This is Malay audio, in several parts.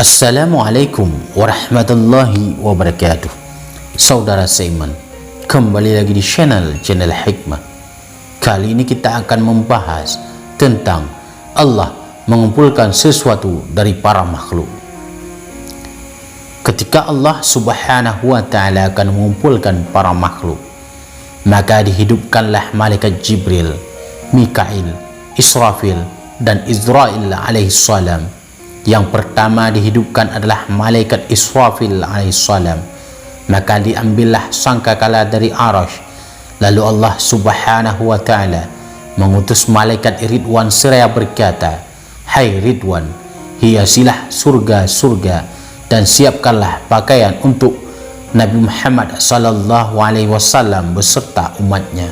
Assalamualaikum warahmatullahi wabarakatuh. Saudara seiman, kembali lagi di channel Hikmah. Kali ini kita akan membahas tentang Allah mengumpulkan sesuatu dari para makhluk. Ketika Allah subhanahu wa ta'ala akan mengumpulkan para makhluk, maka dihidupkanlah malaikat Jibril, Mikail, Israfil dan Izrail alaihissalam. Yang pertama dihidupkan adalah malaikat Israfil alaihissalam. Maka diambillah sangkakala dari arasy. Lalu Allah subhanahu wa ta'ala mengutus malaikat Ridwan seraya berkata, "Hai Ridwan, hiasilah surga-surga dan siapkanlah pakaian untuk Nabi Muhammad sallallahu alaihi wasallam beserta umatnya."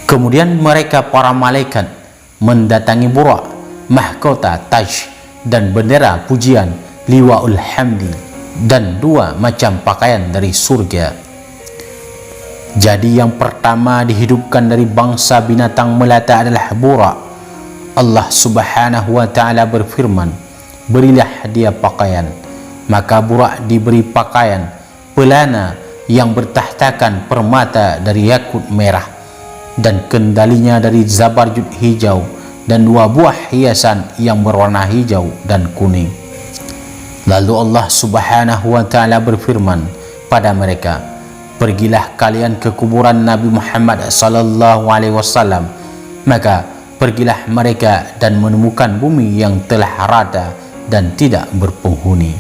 Kemudian mereka para malaikat mendatangi Burak, mahkota Taj dan bendera pujian Liwaul Hamdi dan dua macam pakaian dari surga. Jadi yang pertama dihidupkan dari bangsa binatang melata adalah Burak. Allah subhanahu wa ta'ala berfirman, "Berilah dia pakaian." Maka Burak diberi pakaian pelana yang bertahtakan permata dari yakut merah dan kendalinya dari zabarjud hijau dan dua buah hiasan yang berwarna hijau dan kuning. Lalu Allah subhanahu wa ta'ala berfirman pada mereka, "Pergilah kalian ke kuburan Nabi Muhammad sallallahu alaihi wasallam." Maka pergilah mereka dan menemukan bumi yang telah rata dan tidak berpenghuni.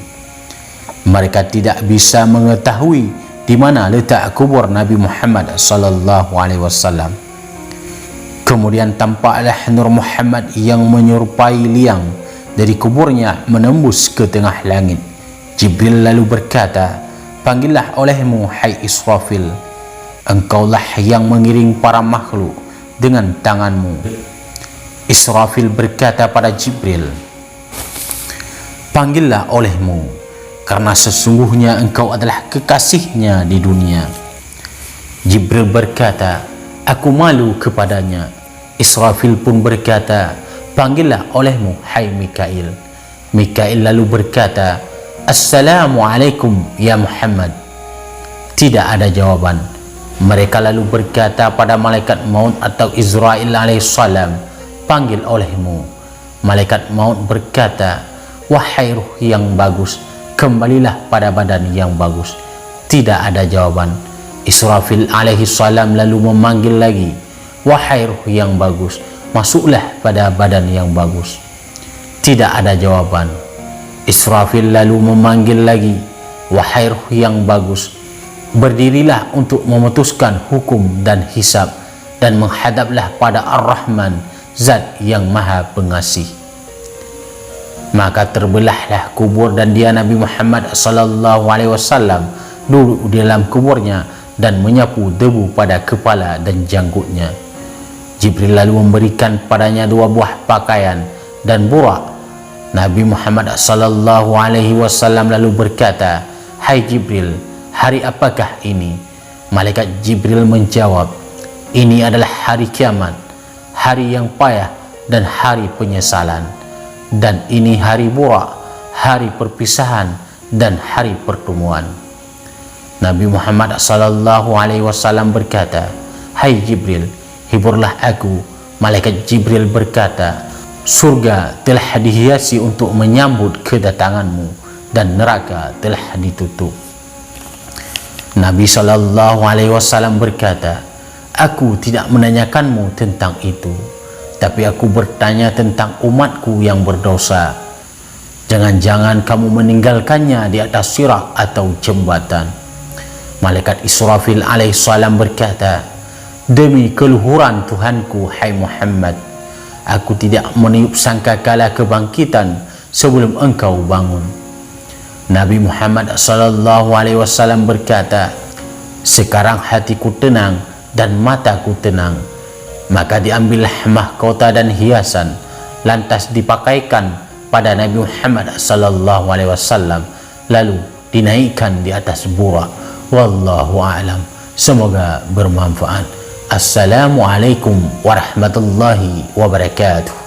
Mereka tidak bisa mengetahui di mana letak kubur Nabi Muhammad sallallahu alaihi wasallam. Kemudian tampaklah Nur Muhammad yang menyerupai liang dari kuburnya menembus ke tengah langit. Jibril lalu berkata, "Panggillah olehmu, hai Israfil. Engkaulah yang mengiring para makhluk dengan tanganmu." Israfil berkata pada Jibril, "Panggillah olehmu, karena sesungguhnya engkau adalah kekasihnya di dunia." Jibril berkata, "Aku malu kepadanya." Israfil pun berkata, "Panggillah olehmu, hai Mikail." Mikail lalu berkata, "Assalamualaikum ya Muhammad." Tidak ada jawaban. Mereka lalu berkata pada malaikat maut atau Izrail alaihissalam, "Panggil olehmu." Malaikat maut berkata, "Wahai ruh yang bagus, kembalilah pada badan yang bagus." Tidak ada jawaban. Israfil alaihissalam lalu memanggil lagi, "Wahai ruh yang bagus, masuklah pada badan yang bagus." Tidak ada jawaban. Israfil lalu memanggil lagi, "Wahai ruh yang bagus, berdirilah untuk memutuskan hukum dan hisab dan menghadaplah pada Ar-Rahman, Zat yang Maha Pengasih." Maka terbelahlah kubur dan dia Nabi Muhammad sallallahu alaihi wasallam duduk di dalam kuburnya dan menyapu debu pada kepala dan janggutnya. Jibril lalu memberikan padanya dua buah pakaian dan Burak. Nabi Muhammad sallallahu alaihi wasallam lalu berkata, "Hai Jibril, hari apakah ini?" Malaikat Jibril menjawab, "Ini adalah hari kiamat, hari yang payah dan hari penyesalan. Dan ini hari Burak, hari perpisahan dan hari pertemuan." Nabi Muhammad sallallahu alaihi wasallam berkata, "Hai Jibril, hiburlah aku." Malaikat Jibril berkata, "Surga telah dihiasi untuk menyambut kedatanganmu dan neraka telah ditutup." Nabi sallallahu alaihi wasallam berkata, "Aku tidak menanyakanmu tentang itu, tapi aku bertanya tentang umatku yang berdosa. Jangan-jangan kamu meninggalkannya di atas sirat atau jembatan." Malaikat Israfil alaihissalam berkata, "Demi keluhuran Tuhanku, hai Muhammad, aku tidak meniup sangkakala kebangkitan sebelum engkau bangun." Nabi Muhammad sallallahu alaihi wasallam berkata, "Sekarang hatiku tenang dan mataku tenang." Maka diambillah mahkota dan hiasan, lantas dipakaikan pada Nabi Muhammad sallallahu alaihi wasallam, lalu dinaikkan di atas Burak. Wallahu a'lam. Semoga bermanfaat. Assalamualaikum warahmatullahi wabarakatuh.